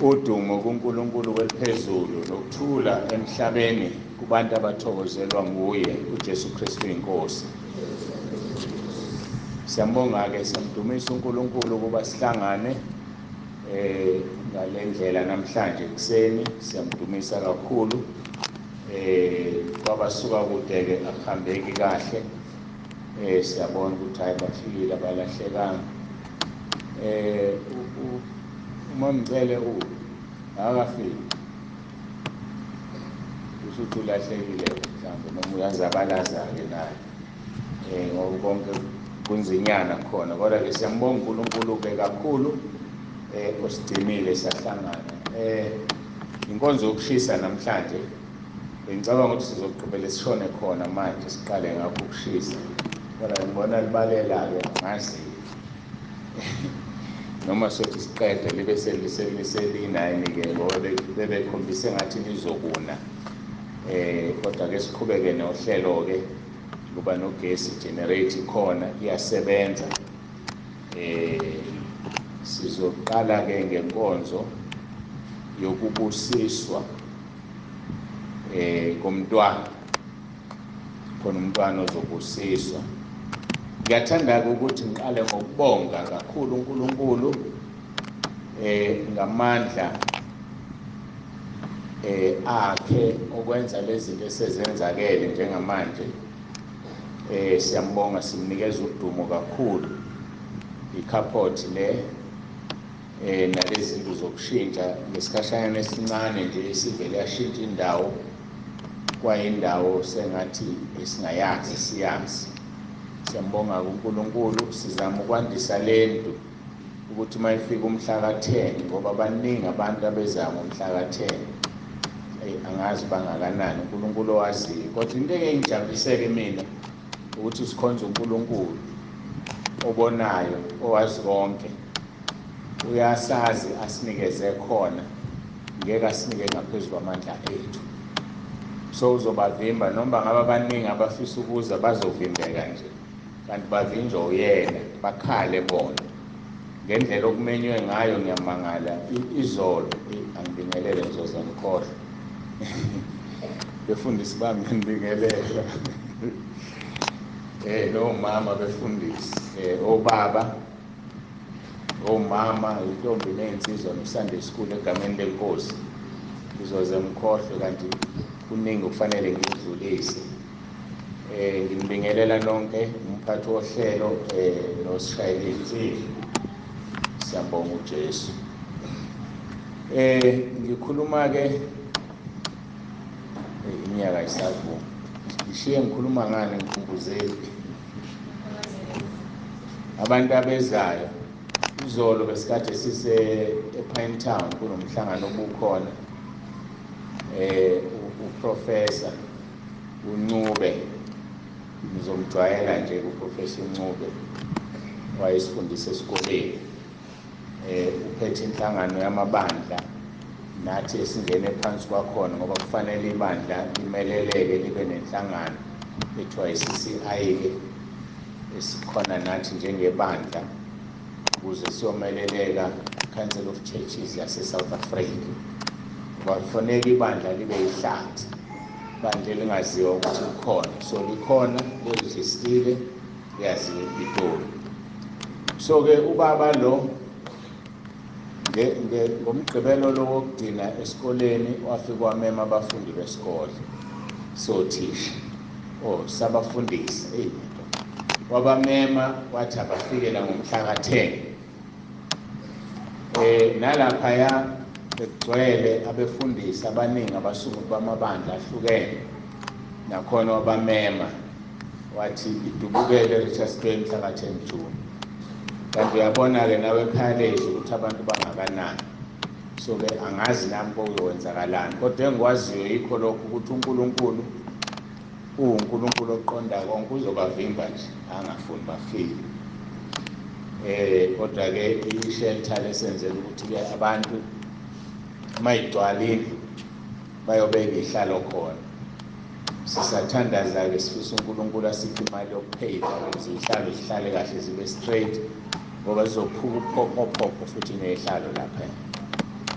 Udumo kuNkulunkulu wephezulu nokuthula emhlabeni kubantu abathokozelwa nguye uJesu Kristu inkosi. Siyambonga-ke, siyamdumisa uNkulunkulu ukuba sihlangane ngale ndlela namhlanje kuseni. Siyamdumisa kakhulu kwabasuka kude-ke akuhambeki kahle. Siyabona ukuthi hayi bafikile abalahlekanga. Uma ngicele akafiki kusho ukuthi ulahlekile mhlawumbe noma uyazabalaza-ke naye ngoba konke kunzinyana khona, kodwa-ke siyambonga uNkulunkulu-ke kakhulu osigcinile sahlangana. Inkonzo yokushisa namhlanje ngicabanga ukuthi sizoqhubela sishone khona manje, siqale ngakho ukushisa, kodwa ngibona libalela-ke angazi noma sothi siqede libe selinayini-ke ngoba bebekhombise ngathi lizokuna. Kodwa-ke siqhubeke nohlelo-ke kuba nogesi generate khona iyasebenza. Sizoqala-ke ngenkonzo yokubusiswa komntwana. Khona umntwana ozobusiswa. Ngiyathanda-ke ukuthi ngiqale ngokubonga kakhulu uNkulunkulu ngamandla akhe okwenza lezi zinto esezenzakele njengamanje. Siyambonga, simnikeza udumo kakhulu. Ikhapothi le nalezi zinto zokushintsha ngesikhashana esincane nje sivele yashintsha indawo kwayindawo sengathi esingayazi siyazi. Siyambonga uNkulunkulu. Sizama ukwandisa lento ukuthi uma ifika umhla ka-10, ngoba baningi abantu abezayo ngomhla ka-10, angazi bangakanani, uNkulunkulu owaziyo. Kodwa into engijabulise-ke mina ukuthi sikhonza uNkulunkulu obonayo, owazi konke, uyasazi asinikeze khona, ngeke asinike ngaphezu kwamandla ethu. So uzobavimba noma ngaba baningi abafisa ukuza bazovimbeka nje, kanti bavinjwa uyena, bakhale bona ngendlela okumenywe ngayo. Ngiyamangala izolo, angibingelele ngizoze ngikhohlwe befundisi bami ngibingelela nomama befundisi, obaba, omama, intombi ney'nsizwa no-Sunday school egameni lenkosi. Ngizoze ngikhohlwe kanti kuningi okufanele ngikudlulise. Ngibingelela nonke umphathi wohlelo nosishayeli insizwa. Siyambonga uJesu. Ngikhuluma-ke iminyaka isavuma. Ngishiye ngikhuluma ngani ngikhumbuzeli abantu abezayo. Izolo besikade ePine Town kunomhlangano obukhona. Uprofessor uNcube, ngizomjwayela nje uProfessor uNcube, wayesifundisa esikoleni. Uphethe inhlangano yamabandla nathi esingene phansi kwakhona, ngoba kufanele ibandla limeleleke libe nenhlangano ethiwa i-CCI-ke esikhona nathi njengebandla ukuze siyomeleleka Council of Churches yase-South Africa. Kwakufanele ibandla libe yihlathi, ibandla elingaziwa ukuthi likhona. So likhona, lirejistile, liyaziwa ePitori. So-ke ubaba lo ngomgqibelo lo wokugcina esikoleni wafika wamema abafundi besikole, sothisha sabafundisa, wabamema wathi abafikela ngomhla ka-10. Nalaphaya bekugcwele abefundisi abaningi abasuka bamabandla ahlukene, nakhona wabamema wathi idubukele Richards Bay mhla ka-10 June. Kanti uyabona-ke nawe ekhaleji ukuthi abantu bangakanani. So-ke angazi nami kokuyokwenzakalani, kodwa engikwaziyo yikho lokhu ukuthi uNkulunkulu uNkulunkulu oqonda konke uzobavimba nje angafuni bafike. Kodwa-ke i-shelter lesenzela ukuthi-ke abantu mayigcwalile bayobeka ihlalo khona. Sisathandaza-ke sifisa uNkulunkulu asiphe imali yokupheyva ukuze ihlalo zihlale kahle zibe straight, ngoba zizophuka uphokopho futhi nehlalo lapha.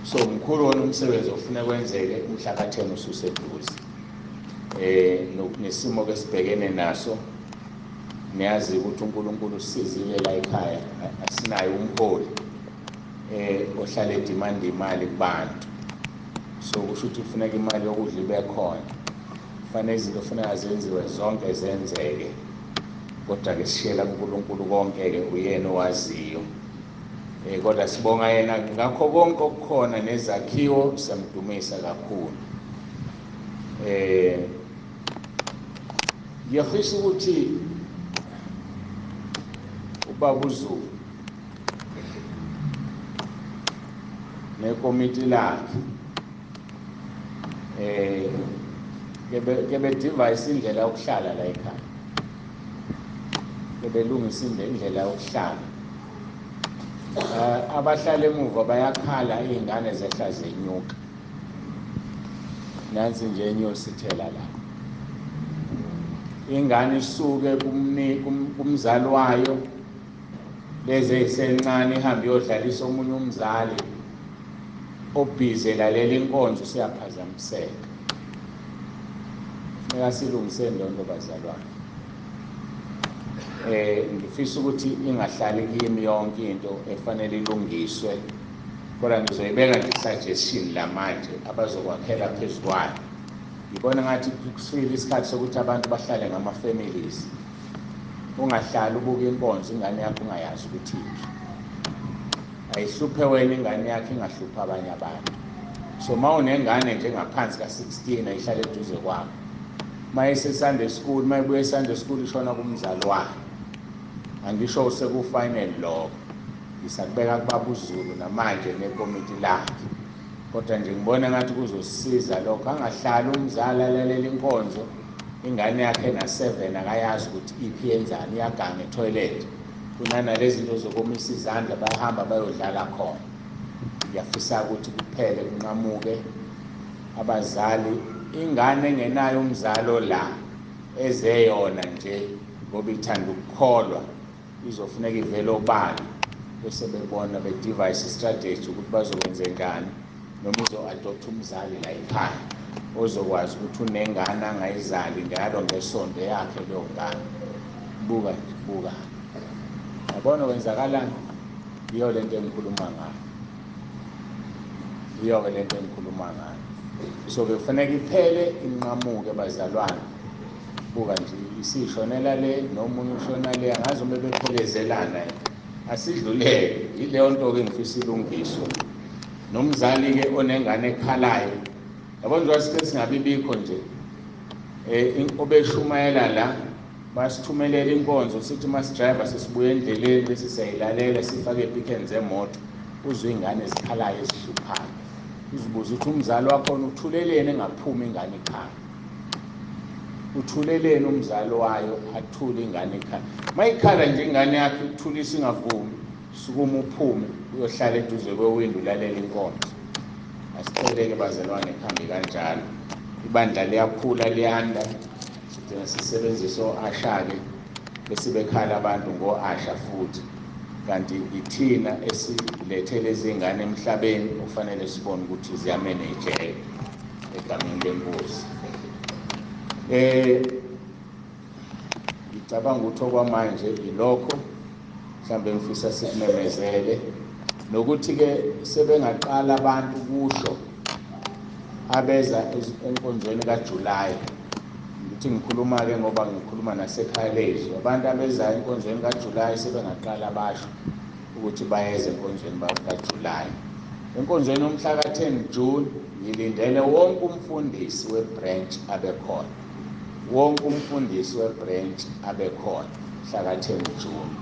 So mkhulu wona umsebenzi ofuna kwenzeke umhlaka-10 ususeduze. Nesimo ke sibhekene naso, niyazi ukuthi uNkulunkulu usizile la ekhaya, asinayo umholi ohlala edimanda imali kubantu. So kusho ukuthi kufuneka imali yokudla ibe khona, kufanele izinto kufuneka zenziwe zonke zenzeke. Kodwa-ke sishiyela uNkulunkulu konke-ke, uyena owaziyo. Kodwa sibonga yena ngakho konke okukhona, nezakhiwo siyamdumisa kakhulu. Ngiyafisa ukuthi ubaba uZulu nekomiti lakhe kebe device indlela yokuhlala la ekhaya, kebe lungisa indlela yokuhlala. Abahlala emuva bayakhala, iy'ngane zehla zenyuka. Nansi nje inyosi ithela la, ingane isuke kumzali wayo, lezi eyisencane ihambe iyodlalisa omunye umzali obhizi lalela inkonzo, siyaphazamiseka. Funeka silungise ndondo bazalwane. Ngifisa ukuthi ingahlali kimi yonke into efanele ilungiswe, kodwa ngizoyibeka nje suggestion la manje abazokwakhela phezu kwayo. Ngibona ngathi kufikile isikhathi sokuthi abantu bahlale ngama-families. Ungahlali ubuka inkonzo ingane yakho ungayazi ukuthi iphi. Ayihluphe wena ingane yakho, ingahlupha abanye abantu. So ma unengane nje ngaphansi ka-16 ayihlale eduze kwakho, ma ise-Sunday school, ma ibuye e-Sunday school ishona kumzali wayo. Angisho usekufinal lokho, ngisakubeka kubaba uZulu namanje nekomiti lakhe. Kodwa nje ngibona ngathi kuzosisiza lokho. Angahlali umzali alalela inkonzo, ingane yakhe na7 akayazi ukuthi iphi yenzani, iyaganga etoilet. Kunanalezi zinto zokomisa izandla bayahamba bayodlala khona. Ngiyafisa ukuthi kuphele kunqamuke abazali. Ingane engenayo umzalo la ezeyona nje ngoba ithanda ukukholwa, izofuneka ivele obala bese bebona be-device strategy ukuthi bazokwenza njani, noma uzo-adopt umzali la ekhaya ozokwazi ukuthi unengane angayizali njalo ngesonto yakhe leyo ngane. Buka nje, buka. Yabona kwenzakalani? Iyo lento engikhuluma ngayo. Iyo-ke lento engikhuluma ngayo. So kufanele iphele inqamuke bazalwane. Buka nje, isishonela le nomunye ushona le, angazi uma bephelezelana. Asidlulele. Yileyo nto-ke ngifisa ilungiswe. Nomzali-ke onengane ekhalayo, yabona nje wasikhathi singabibikho nje, obeshumayela la basithumelela inkonzo, sithi masidrayiva sesibuya endleleni bese siyayilalela sifake epikeni zemoto, uzwe ingane ezikhalayo ezihluphayo. Uzibuza ukuthi umzali wakhona uthuleleni engaphumi ingane ekhaya, uthuleleni umzali wayo athule ingane ekhaya. Mayikhala nje ingane yakhe ukuthulisa ingavumi, sukuma uphume uyohlala eduze kwewindo ulalela inkonzo. Asiceleke bazalwane kuhambe kanjalo. Ibandla liyakhula liyanda, sidinga sisebenzise o-Asha-ke bese bekhala abantu ngo-Asha futhi. Kanti ithina esilethe lezi ngane emhlabeni kufanele sibone ukuthi ziyamanejeka egameni lenkosi. Ngicabanga ukuthi okwamanje ilokho mhlawumbe ngifisa sikumemezele, nokuthi-ke sebengaqala abantu kusho abeza enkonzweni kaJulayi. Ngithi ngikhuluma-ke ngoba ngikhuluma nasekhaya lethu. Abantu abezayo enkonzweni kaJulayi sebengaqala basho ukuthi bayeze enkonzweni kaJulayi. Enkonzweni yomhlaka-10 June ngilindele wonke umfundisi we-branch abekhona. Wonke umfundisi we-branch abekhona mhlaka-10 June.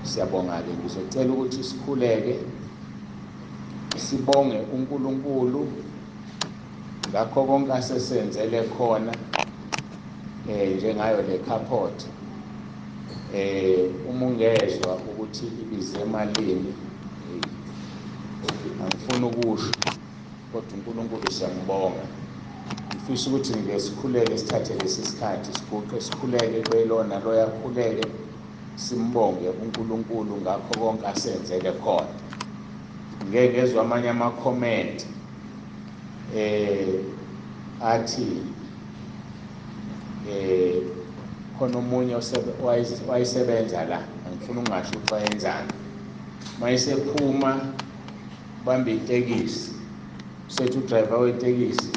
Siyabonga-ke, ngizocela ukuthi sikhuleke sibonge uNkulunkulu ngakho konke asesenzele khona, njengayo le carport uma ungezwa ukuthi ibize emalini angifuni ukusho kodwa uNkulunkulu siyambonga. Ngifisa ukuthi ngesikhuleke sithathe lesi sikhathi siguqe sikhuleke kwelona lo yakhuleke simbonge uNkulunkulu ngakho konke asenzele khona. Ngeke ngezwe amanye ama-comment athi khona omunye wayesebenza la, angifuni ungasho ukuthi wayenzani, mayesephuma bambe itekisi sethi udrayiva wetekisi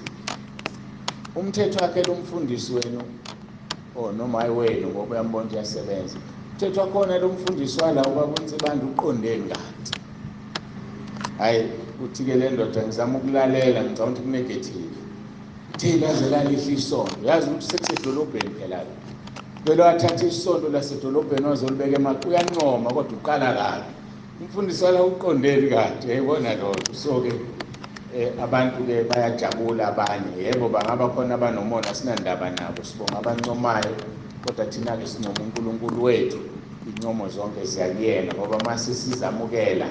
umthetho wakhe lo mfundisi wenu noma hayi wenu ngoba uyambona ukuthi uyasebenza, umthetho wakhona lo mfundisi wala ubaba Nsibande uqondeni kanti. Hayi uthi-ke le ndoda ngizama ukulalela ngicabanga ukuthi kunegative uthe laze lalihle isondo, yazi ukuthi sekusedolobheni phela vele wathatha isondo lasedolobheni wazolibeka uyancoma kodwa uqala kabi. Umfundisi wala uqondeni kanti, yayibona lokho. So-ke abantu-ke bayajabula abanye, yebo bangaba khona abanomona sinandaba nabo, sibonga abancomayo, kodwa thina-ke sincoma uNkulunkulu wethu, incomo zonke ziyakuyena ngoba mase sizamukela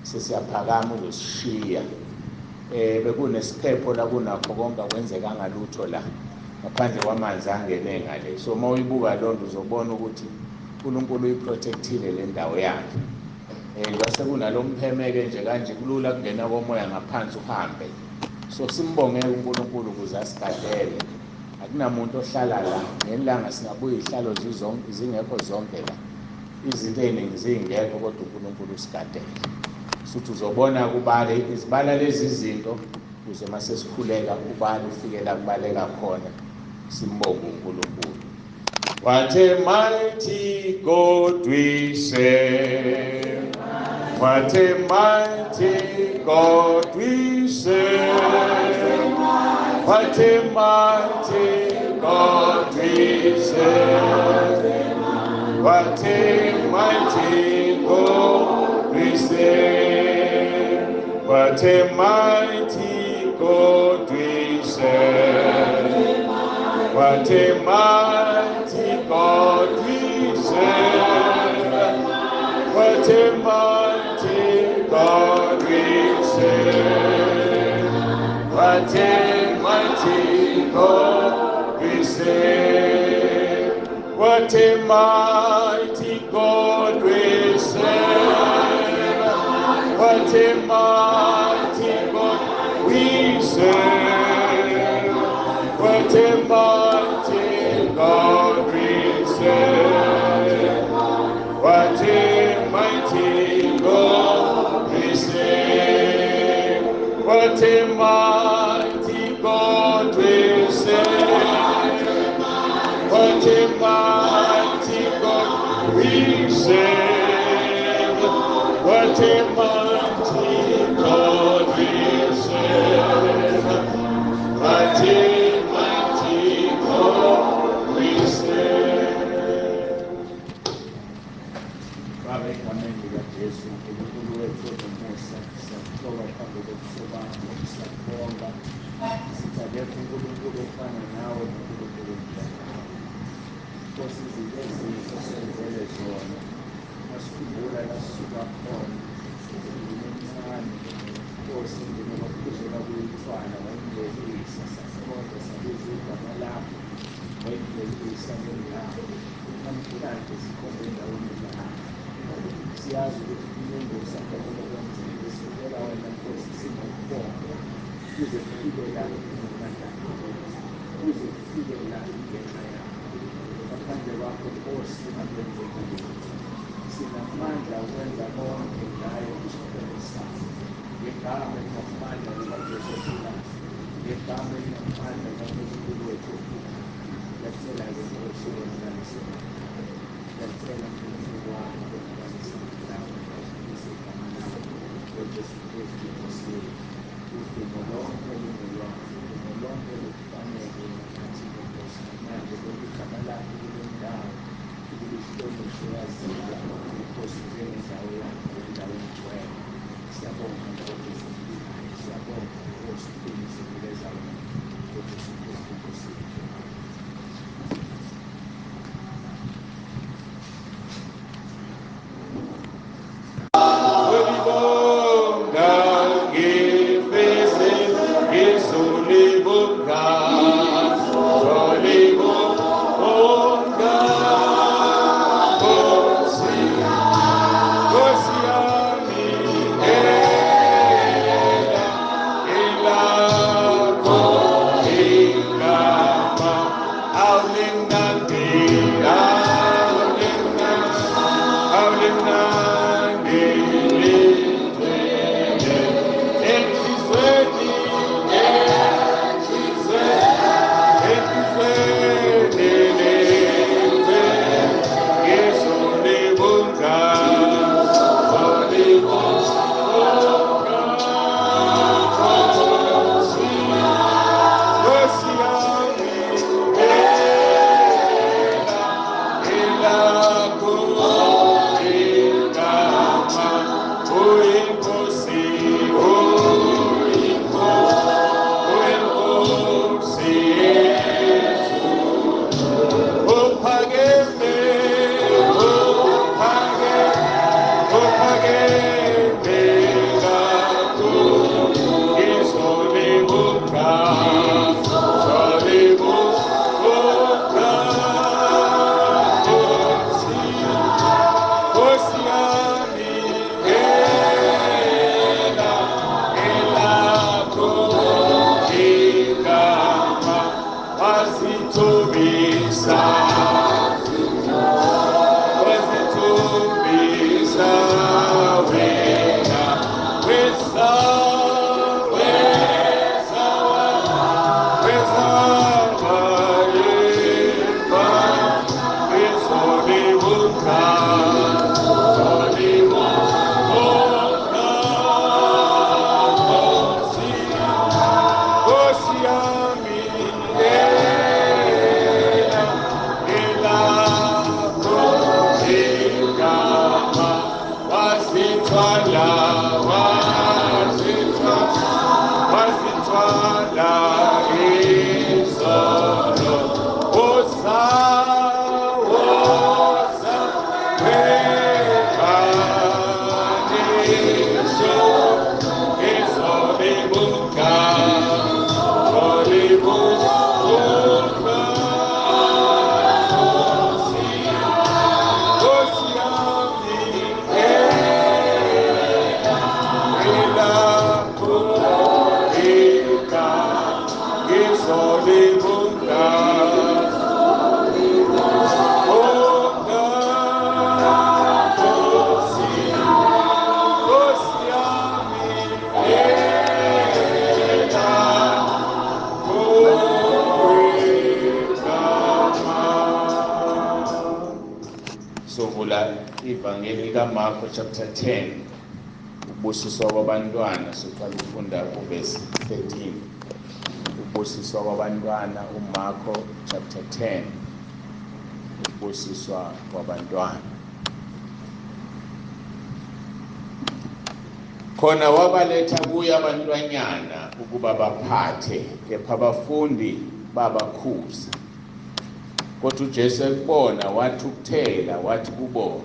sesiyaphakama uzosishiya. Bekunesiphepho la kunakho konke akwenzekanga lutho la ngaphandle kwamanzi angene ngale. So uma uyibuka loo nto uzobona ukuthi uNkulunkulu uyiprotectile le ndawo yakhe. Base kunalo mphemeke nje kanje kulula kungena komoya ngaphansi uhambe. So simbongeke uNkulunkulu ukuze asigadele. Akunamuntu ohlala la ngelanga singabuya ihlalo zingekho zonke la, izinto eziningi zingekho kodwa uNkulunkulu usigadele. Suthi uzobona kubale izibala lezi zinto kuze mase sikhuleka ubale ufikela kubaleka khona simbonge uNkulunkulu. What a mighty God we serve. What a mighty God we serve. What a mighty God we serve. What a mighty God we serve. What a mighty God we serve. What a mighty God we serve. What a mighty God we serve. What a mighty God we serve. What a mighty God we serve. What a mighty God we serve. What a mighty God we serve. What a mighty God we serve. What a mighty God we serve. What a mighty God we serve. What a mighty God we serve. What a mighty God we serve. Baba egameni likaJesu uNkulunkulu wethu onomusa, siyakuthola phambi kobuso bakho, siyakubonga. Sithi akekho uNkulunkulu ofana nawe uNkulunkulu omhlaba. Nkosi, izinto ezinhle osenzele zona masikhumbula la sisuka khona endlini encane. Nkosi, endlini okuphuzela kuyithwala wayingelisa sakhonza sabiza igama lakho wayingelisa nendawo. Namhlanje sikhona endaweni lakho. Siyazi ukuthi kuningi sakhono kwenzeka sivela wena Nkosi singakubonga kuze kufike la ngamandla kuze kufike la ngenxa yakho. Ngaphandle kwakho Nkosi akwenzeki lutho. Sinamandla okwenza konke ngayo isikhona sakho. Ngegama elinamandla likaJesu Kristu, ngegama elinamandla likaNkulunkulu wethu, ngiyacela-ke Nkosi ukwenanisa. Ngiyacela uNkulunkulu wami ukwenanisa nawe ngazisa igama lakho ngoJesu Kristu Nkosi yethu. Udumo lonke lungolwakho, udumo lonke lukufanele emkhathini Nkosi. Manje lonke igama lakho kule ndawo ukulihlonishwe yaziwa Nkosi njengendawo yakho, indawo engcwele. Siyabonga Nkosi esiphilayo, siyabonga Nkosi uqinisekile wena ngoJesu Kristu Nkosi yethu. sovula ivangeli kaMarko chapter 10, ukubusiswa kwabantwana, siqala ukufunda verse 13. Ukubusiswa kwabantwana, uMarko chapter 10, ukubusiswa kwabantwana. Khona wabaletha kuye abantwanyana ukuba baphathe, kepha abafundi babakhuza. Kodwa uJesu ekubona wathi ukuthela, wathi kubo,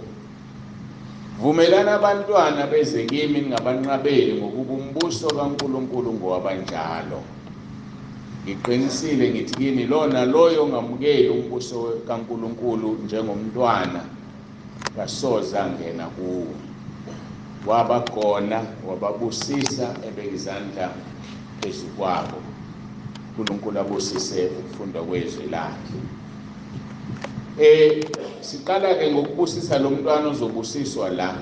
vumelana abantwana beze kimi ningabanqabeli, ngokuba umbuso kaNkulunkulu ngowabanjalo. Ngiqinisile ngithi kini, lona loyo ongamukeli umbuso kaNkulunkulu njengomntwana kasoze angena kuwo. Wabakhona, wababusisa, ebeka izandla phezu kwabo. uNkulunkulu abusise ukufunda kwezwi lakhe. Siqala ke ngokubusisa lo mntwana ozobusiswa la.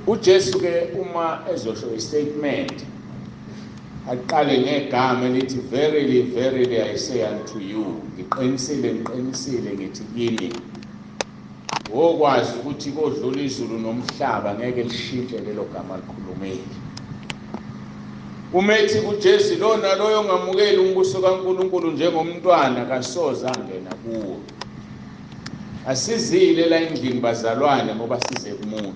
uJesu ke uma ezosho istatement aqale ngegama elithi verily verily I say unto you, ngiqinisile ngithi kini, wokwazi ukuthi kodlula izulu nomhlaba ngeke lishintshe lelo gama alikhulumile. Umethi kuJesu, lona loyo ongamukeli umbuso kaNkulunkulu njengomntwana kasoze angena kuwo. Asizile la endlini bazalwane ngoba size kumuntu.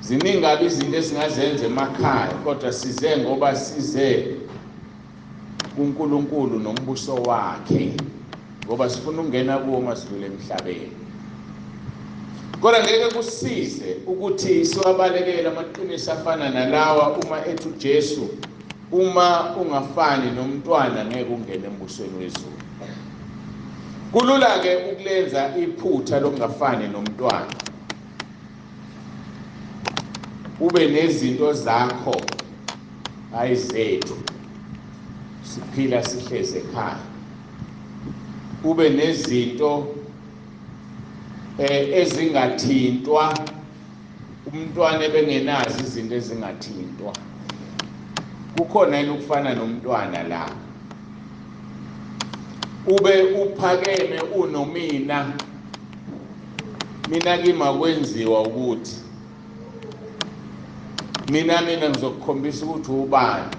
Ziningi izinto esingazenza emakhaya, kodwa size ngoba size kuNkulunkulu nombuso wakhe, ngoba sifuna ukungena kuwo masidlule emhlabeni. Kodwa ngeke kusize ukuthi siwabalekele amaqiniso afana nalawa uma ethi uJesu, uma ungafani nomntwana ngeke ungene embusweni wezulu. Kulula ke ukulenza iphutha lokungafani nomntwana. Ube nezinto zakho hayi zethu, siphila sihleze ekhaya. Ube nezinto ezingathintwa, umntwana ebengenazi izinto ezingathintwa. Kukhona yini ukufana nomntwana la? Ube uphakeme unomina, mina kima kwenziwa ukuthi mina ngizokukhombisa ukuthi ubani.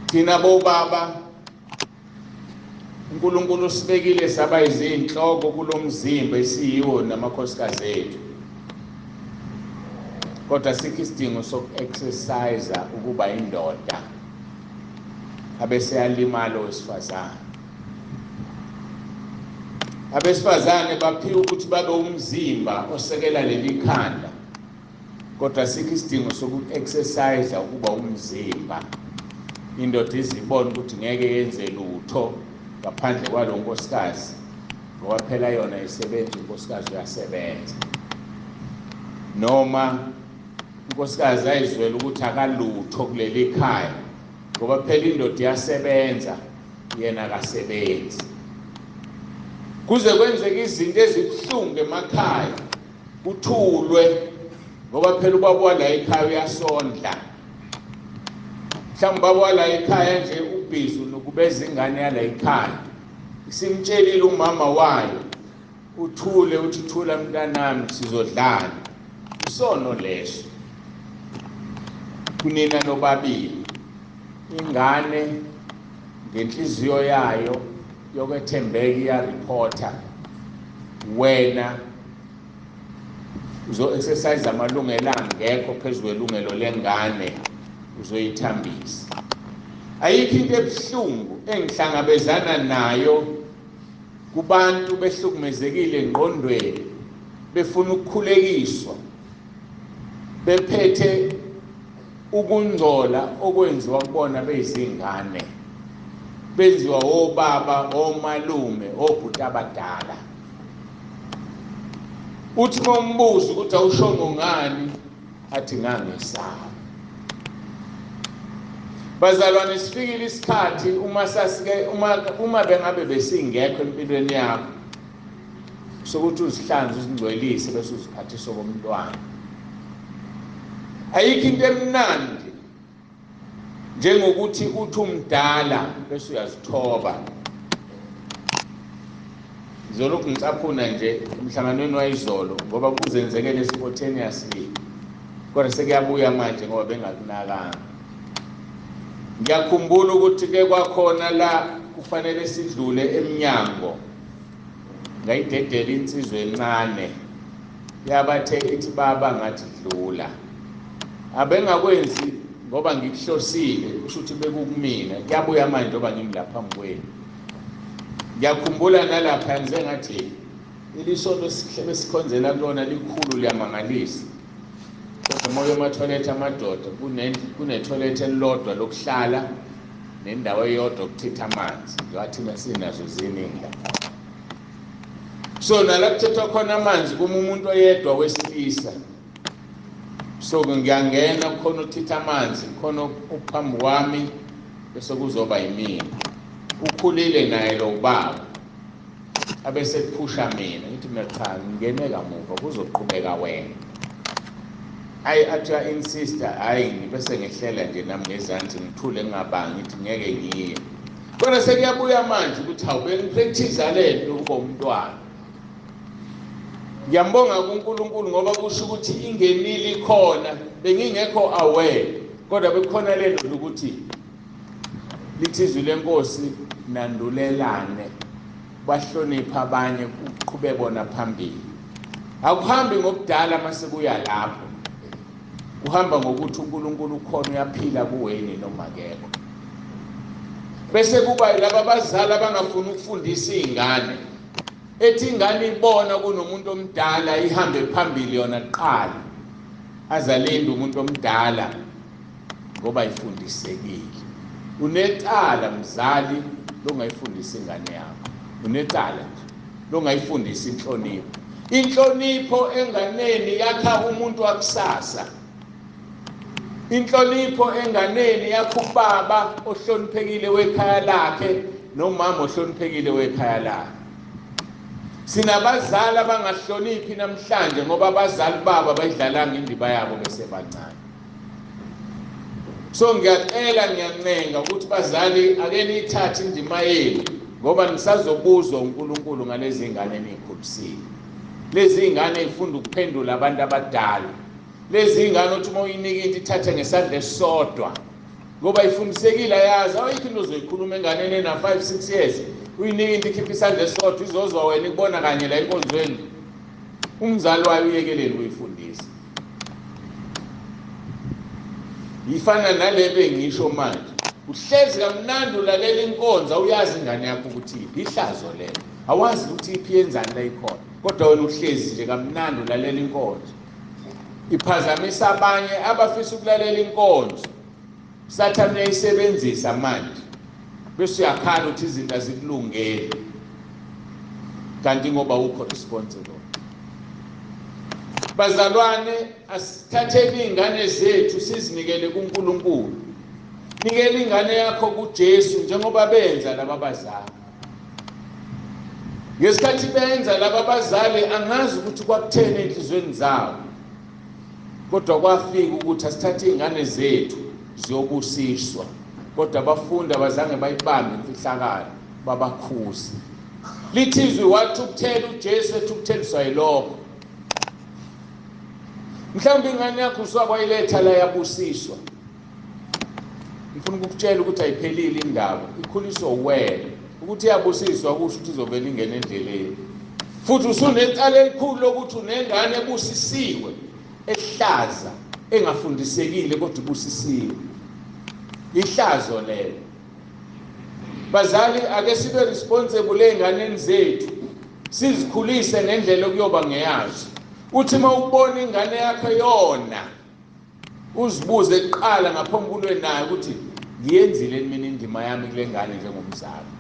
Thina bobaba uNkulunkulu sibekile saba izinhloko kulomzimba esiyiwo namakhosikazi ethu. Kodwa sikho isidingo soku-exercise ukuba indoda abeseyalimala owesifazane. Abesifazane baphiwa ukuthi babe umzimba osekela leli khanda, kodwa sikho isidingo soku-exercise ukuba umzimba. Indoda izibona ukuthi ngeke yenze lutho ngaphandle kwalo nkosikazi, ngoba phela yona isebenza, unkosikazi uyasebenza. Noma unkosikazi ayizwela ukuthi akalutho kuleli khaya, ngoba phela indoda iyasebenza, yena akasebenzi. Kuze kwenzeke izinto ezibuhlungu emakhaya, kuthulwe, ngoba phela ubaba wala ekhaya uyasondla. Mhlawumbe ubaba wala ekhaya nje ubhizi nokubeza ingane yala ekhaya, simtshelile umama wayo, uthule, uthi thula mntanami sizodlala. Isono leso kunina nobabili. Ingane ngenhliziyo yayo yokwethembeka iyareporta, wena uzo-exercise amalungelo angekho phezu kwelungelo lengane, uzoyithambisa. Ayikho into ebuhlungu engihlangabezana nayo kubantu behlukumezekile engqondweni, befuna ukukhulekiswa, bephethe ukungcola okwenziwa kubona beyizingane, benziwa obaba, omalume, obhuti abadala. Uthi bombuzo ukuthi awushongo ngani, athi ngangesaba. Bazalwane, sifikile isikhathi uma bengabe besingekho empilweni yakho sokuthi uzihlanze uzingcwelise bese uziphathisa komntwana. Ayikho into emnandi njengokuthi uthi umdala bese uyazithoba Ngizolokhu ngicaphuna nje emhlanganweni wayizolo ngoba kuzenzekele spontaneously. Kodwa sekuyabuya manje ngoba bengakunakanga. Ngiyakhumbula ukuthi ke kwakhona la kufanele sidlule eminyango. Ngayidedela insizwe encane. Yabathe ithi baba ngathi dlula. Abengakwenzi ngoba ngikuhlosile kusho ukuthi bekukumina. Kuyabuya manje ngoba ngimlapha phambi kwenu. Ngiyakhumbula nalapha ngize ngathi ilisonto sihlebe sikhonzela kulona likhulu liyamangalisa. Kodwa moyo ema-toilet amadoda kune-toilet elilodwa lokuhlala nendawo eyodwa ukuthitha amanzi. Ngathi masinazo ziningi lapha. So nala kuthethwa khona amanzi kuma umuntu oyedwa wesilisa. So ngiyangena khona ukuthitha amanzi khona uphambi kwami bese kuzoba yimina. Ukhulile naye lo baba abese kuphusha mina ngithi mina cha ngingene kamuva kuzoqhubeka wena. Athi insista hayi ngibese ngehlela nje nami ngezansi ngithule ngingabanga ngithi ngeke ngiye. Kodwa sekuyabuya manje ukuthi awube ngipractice lento ngomntwana. Ngiyambonga kuNkulunkulu ngoba kusho ukuthi ingenile ikhona bengingekho aware kodwa bekhona lento ukuthi lithizwe lenkosi nandulelane bahlonipha abanye uqhube bona phambili. Akuhambi ngobudala mase kuya lapho. Uhamba ngokuthi uNkulunkulu ukhona uyaphila kuweni noma kekho. Bese kuba laba abazali abangafuni ukufundisa izingane. Ethi ingane ibona kunomuntu omdala ihambe phambili yona kuqala. Azalinda umuntu omdala ngoba ifundisekile. Unecala mzali longayifundisa ingane yakho. Unecala longayifundisa inhlonipho. Inhlonipho enganeni yakha umuntu wakusasa. Inhlonipho enganeni yakha ubaba ohloniphekile wekhaya lakhe nomama ohloniphekile wekhaya lakhe. Sinabazali abangahloniphi namhlanje ngoba abazali babo bayidlalanga indima yabo besebancane. So ngiyacela ngiyancenga ukuthi bazali ake nithathe indima yenu ngoba nisazobuzwa uNkulunkulu ngalezi ingane enikhulisile. Lezi ingane ifunda ukuphendula abantu abadala. Lezi ingane uthi uma uyinika into ithathe ngesandla esodwa ngoba ifundisekile yazi awuyikho into ozoyikhuluma enganeni na 5-6 years uyinika into ikhipha isandla esodwa izozwa wena ikubona kanye la enkonzweni. Umzali wayo uyekeleni ukuyifundisa. Ifana nalebe ngisho manje uhlezi kamnandi ulalela inkonzo uyazi ingane yakho ukuthi ihlazo lelo awazi ukuthi iphi yenzani la ikhona kodwa wena uhlezi nje kamnandi ulalela inkonzo. Iphazamisa abanye abafisa ukulalela inkonzo. Sathane uyayisebenzisa manje bese uyakhala ukuthi izinto azikulungele kanti ngoba ukho responsible. Bazalwane asithatheni ingane zethu sizinikele kuNkulunkulu. Nikele ingane yakho kuJesu njengoba benza laba bazali. Ngesikhathi benza laba bazali angazi ukuthi kwakutheni enhlizweni zabo. Kodwa kwafika ukuthi asithathe ingane zethu ziyobusiswa. Kodwa abafunda bazange bayibambe imfihlakalo babakhuzi. Lithizwe wathi ukuthela uJesu ethukutheliswa yilokho. Mhlawumbe ingane yakho usakwayiletha la yabusiswa. Ngifuna ukukutshela ukuthi ayiphelile indaba. Ikhuliswa uwena. Ukuthi yabusiswa kusho ukuthi izovela ingene endleleni. Futhi usunecala elikhulu lokuthi unengane ebusisiwe ehlaza engafundisekile kodwa ibusisiwe. Ihlazo lelo. Bazali ake sibe responsible enganeni zethu. Sizikhulise ngendlela okuyoba ngeyazo. Uthi mawubona ingane yakho yona uzibuze kuqala ngaphambulweni nayo ukuthi ngiyenzile mina indima yami kule ngane njengomzali.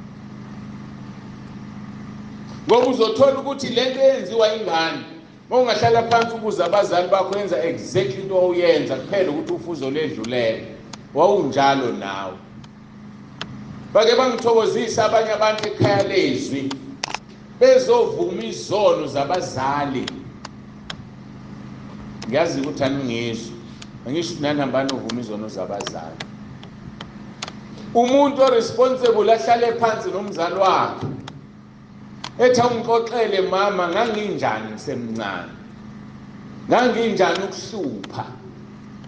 Ngoba uzothola ukuthi lento eyenziwa ingane mawungahlala phansi ukuze abazali bakho yenza exactly into oyenza kuphela ukuthi ufuzo ledlulela wawunjalo nawe. Bake bangithokozisa abanye abantu ekhaya lezwi bezovuma izono zabazali. Ngiyazi ukuthi aningizwe angisho nanambani uvuma izono zabazali. Umuntu oresponsible ahlale phansi nomzali wakhe ethi ungixoxele mama nganginjani ngisemncane, nganginjani ukuhlupha.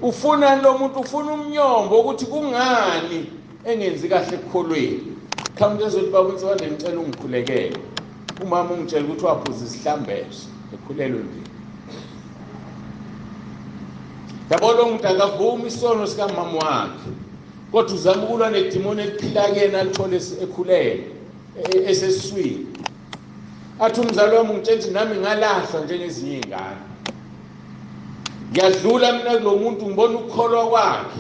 Ufuna lo muntu, ufuna umnyombo ukuthi kungani engenzi kahle ekukholweni. Mhlawumbe ezothi baba Nsibande ngicela ungikhulekele. Umama ungitshela ukuthi waphuza isihlambezo ekhulelwe ndini. Yabo lo muntu akavumi isono sika mama wakhe, kodwa uzama ukulwa nedimoni eliphila kuyena alithole ekhulele esesiswini. Athi umzali wami ungitshela nami ngalahlwa njengezinye izingane. Ngiyadlula mina kulo muntu ngibona ukukholwa kwakhe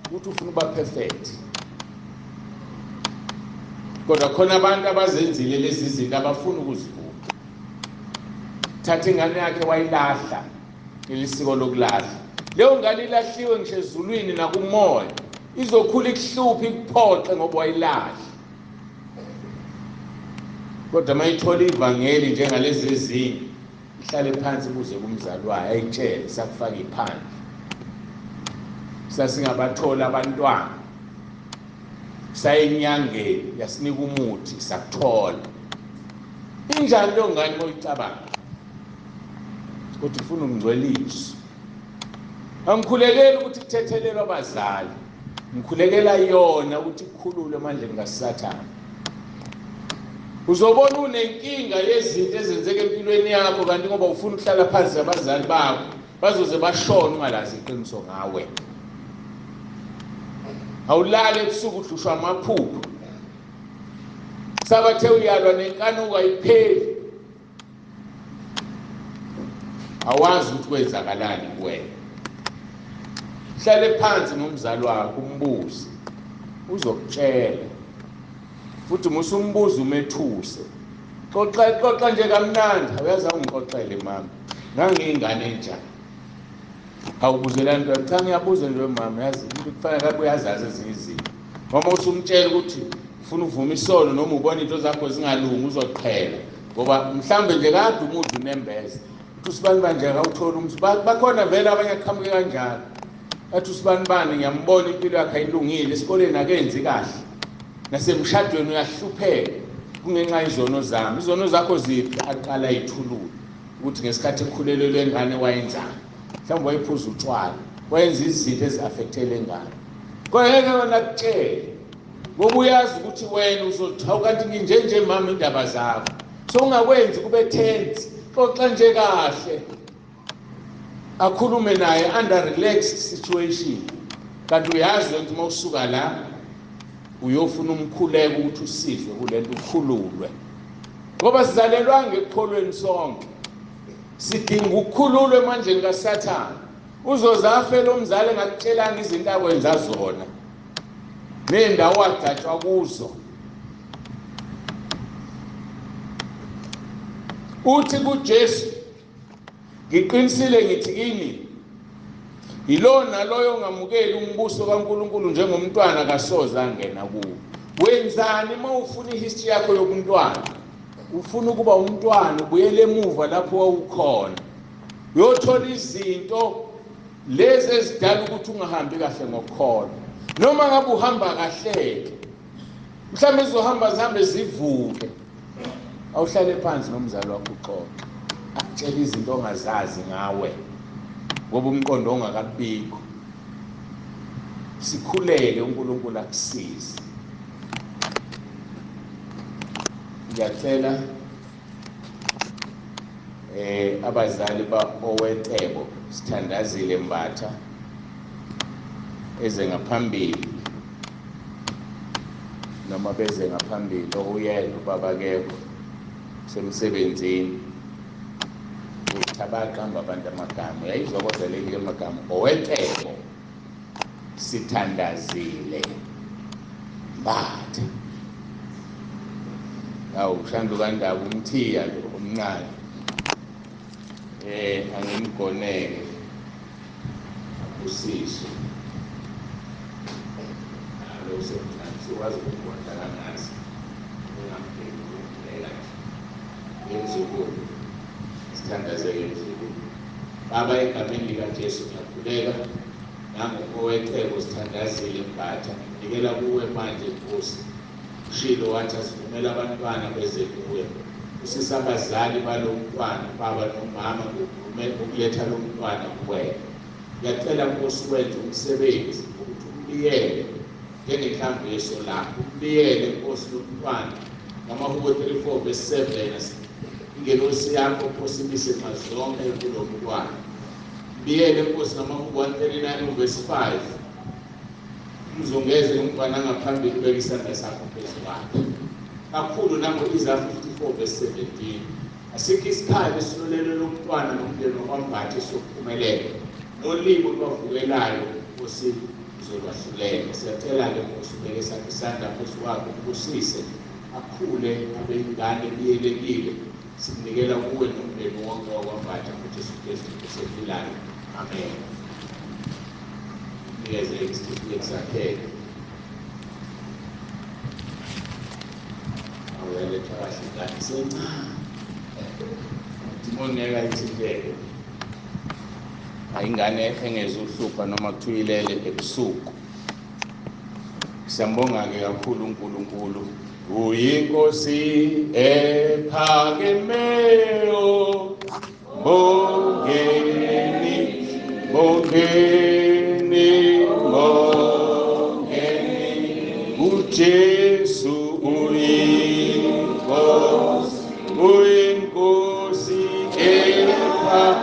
ukuthi ufuna uba perfect. Kodwa khona abantu abazenzile lezi zinto abafuna ukuzivuka. Thatha ingane yakhe wayilahla ngelisiko lokulahla. Leyo ngane ilahliwe ngisho ezulwini nakumoya, izokhula ikuhlupha ikuphoxe ngoba wayilahla. Kodwa mayithola ivangeli njengalezi ezinye, ihlale phansi kuze kumzali wayo ayitshele sakufaka iphandle. Sasingabathola abantwana, sayinyangeni yasinika umuthi sakuthola. Injalo leyo ngane moyicabanga, kodwa ufuna ungcweliswa. Angikhulekela ukuthi kuthethelelwe abazali, ngikhulekela yona ukuthi kukhululwe emandleni kaSathane. Uzobona unenkinga yezinto ezenzeka empilweni yakho kanti ngoba ufuna ukuhlala phansi abazali bakho bazoze bashone ungalazi iqiniso ngawe. Awulale ebusuku uhlushwa amaphupho. Sabathe uyalwa nenkanuko ayipheli. Awazi ukuthi kwenzakalani kuwena. Hlale phansi nomzali wakho umbuze, uzokutshela. Futhi musumbuza umethuse. Xoxa nje kamnandi, awuyazi ungixoxele mama. Ngangiyingane enjani. Awubuzelani nto, cha ngiyabuza nje mama, yazi into kufanele kabe uyazazi ezinye izinto. Noma usumtshela ukuthi ufuna uvuma isono noma ubona into zakho zingalungi uzoqhela. Ngoba mhlambe nje kade umuntu unembeza. Uthi usibani nje akawuthola umsebenzi. Bakhona vele abanye aqhamuke kanjalo. Athi usibani ngiyambona impilo yakhe ayilungile, esikoleni akenzi kahle. Nasemshadweni uyahlupheka kungenxa izono zami. Izono zakho ziphi? Aqala ayithulule ukuthi ngesikhathi ekhulelwe ngane wayenzani. Mhlawumbe wayiphuza utshwala, wayenza izinto ezi-affectele ngane. Kodwa ngeke wena kutshele ngoba uyazi ukuthi wena uzothawu kanti nginjenje mama indaba zakho. So ungakwenzi kube tense, xoxa nje kahle. Akhulume naye under relaxed situation. Kanti uyazi ukuthi mawusuka la uyofuna umkhuleko ukuthi usizwe kulento ukhululwe. Ngoba sizalelwanga ekukholweni sonke. Sidinga ukukhululwa emandleni kaSathane. Uzozafe lo mzali engakutshelanga izinto akwenza zona. Nendawo adatshwa kuzo. Uthi kuJesu, ngiqinisile ngithi kini, yilona loyo ongamukeli umbuso kaNkulunkulu njengomntwana kasoza angena kuwo. Wenzani mawufuna ihistory yakho yobuntwana? Ufuna ukuba umntwana ubuyele emuva lapho wawukhona. Uyothola izinto lezi ezidala ukuthi ungahambi kahle ngokukholwa. Noma ngabe uhamba kahle, mhlawumbe zizohamba zihambe zivuke. Awuhlale phansi nomzali wakho uxoxe. Akutshela izinto ongazazi ngawe. Ngoba umqondo ongakabikho. Sikhuleke uNkulunkulu akusize. Ngiyacela abazali owetebo Sithandazile Mbatha eze ngaphambili noma beze ngaphambili oyedwa ubaba kekho semsebenzini uthabaqamba abantu amagama yayizwa kodwa leli amagama owetebo Sithandazile Mbatha. Awu shando kandaba umthiya lo omncane angimgoneke usizwe lo sikwazi ukubona kangazi ungampheki ukuphela yenzuko Sithandazile yenzuko baba egameni likaJesu ngiyakhuleka nangowetebo Sithandazile Mbatha ngikela kuwe manje Nkosi. Shilo wathi asivumela abantwana beze kuwe usisabazali balomntwana baba nomama ukuletha lo mntwana kuwena. Ngiyacela Nkosi wenze umsebenzi ukuthi umbiyele njengenhlamvu lakho, umbiyele Nkosi lo mntwana ngamahubo 34:7 ingelosi yakho Nkosi imise mazonke kulo mntwana. Mbiyele Nkosi ngamahubo 139:5 umzungeze umntwana ngaphambili ubeke isandla sakho phezu kwakhe. Kakhulu nango Isaiah 54:17 asikho isikhali esilolele lo mntwana nomndeni wakwambathe sokuphumelela nolimo lwavukelayo Nkosi uzolwahlulela. Siyacela-ke Nkosi ubeke sakho isandla phezu kwakho ukubusise akhule abe ingane ebiyelekile. Sikunikela kuwe nomndeni wonke wakwambatha uJesu Kristu osephilayo. Amen. Nikeze isitifiketi sakhe. Awuyaletha kahle ingane isencane. Ngeke ayithinteke. Ayingane engezuhlupha noma kuthiwa ilele ebusuku. Siyambonga-ke kakhulu uNkulunkulu. Uyinkosi ephakemeyo, bongeni, bongeni, bongeni, uJesu uyinkosi, uyinkosi ephakemeyo.